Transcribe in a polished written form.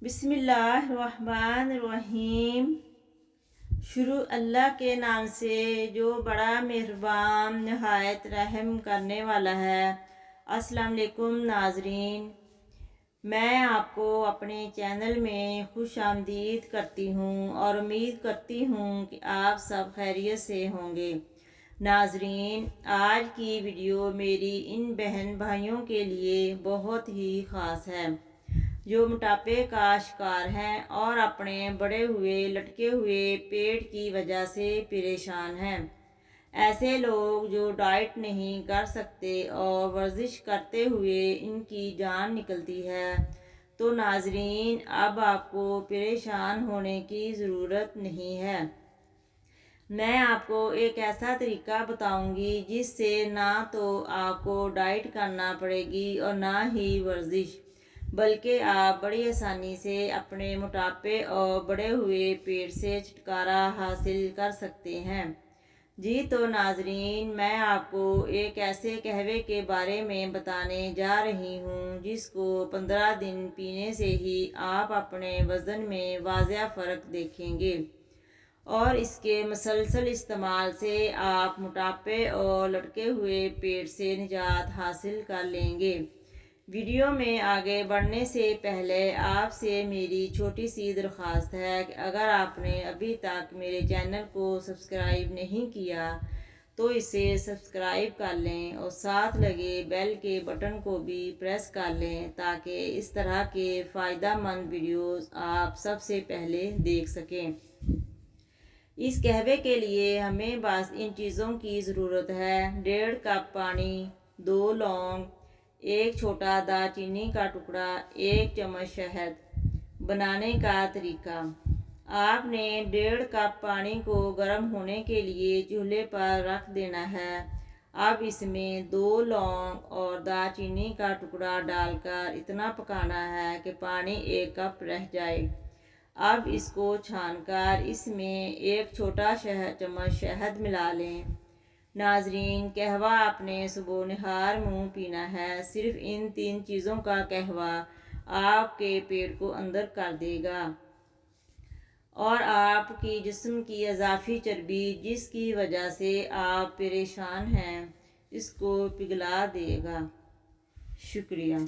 बिस्मिल्लाहिर्रहमानिर्रहीम। शुरू अल्लाह के नाम से जो बड़ा मेहरबान नहायत रहम करने वाला है। अस्सलाम वालेकुम नाजरीन, मैं आपको अपने चैनल में खुश आमदीद करती हूँ और उम्मीद करती हूँ कि आप सब खैरियत से होंगे। नाजरीन, आज की वीडियो मेरी इन बहन भाइयों के लिए बहुत ही ख़ास है जो मोटापे का शिकार हैं और अपने बढ़े हुए लटके हुए पेट की वजह से परेशान हैं। ऐसे लोग जो डाइट नहीं कर सकते और वर्जिश करते हुए इनकी जान निकलती है, तो नाजरीन अब आपको परेशान होने की ज़रूरत नहीं है। मैं आपको एक ऐसा तरीका बताऊंगी जिससे ना तो आपको डाइट करना पड़ेगी और ना ही वर्जिश, बल्कि आप बड़ी आसानी से अपने मोटापे और बढ़े हुए पेट से छुटकारा हासिल कर सकते हैं। जी तो नाजरीन, मैं आपको एक ऐसे कहवे के बारे में बताने जा रही हूँ जिसको 15 दिन पीने से ही आप अपने वज़न में वाज़िह फ़र्क देखेंगे और इसके मुसलसल इस्तेमाल से आप मोटापे और लटके हुए पेट से निजात हासिल कर लेंगे। वीडियो में आगे बढ़ने से पहले आपसे मेरी छोटी सी दरख्वास्त है कि अगर आपने अभी तक मेरे चैनल को सब्सक्राइब नहीं किया तो इसे सब्सक्राइब कर लें और साथ लगे बेल के बटन को भी प्रेस कर लें ताकि इस तरह के फ़ायदा मंद वीडियोस आप सबसे पहले देख सकें। इस कहवे के लिए हमें बस इन चीज़ों की ज़रूरत है: 1.5 कप पानी, 2 लौंग, 1 छोटा दालचीनी का टुकड़ा, 1 चम्मच शहद। बनाने का तरीका: आपने 1.5 कप पानी को गर्म होने के लिए चूल्हे पर रख देना है। अब इसमें 2 लौंग और दालचीनी का टुकड़ा डालकर इतना पकाना है कि पानी 1 कप रह जाए। अब इसको छानकर इसमें 1 छोटा चम्मच शहद मिला लें। नाजरीन, कहवा आपने सुबह निहार मुँह पीना है। सिर्फ इन 3 चीज़ों का कहवा आपके पेट को अंदर कर देगा और आपकी जिस्म की इजाफी चर्बी जिसकी वजह से आप परेशान हैं इसको पिघला देगा। शुक्रिया।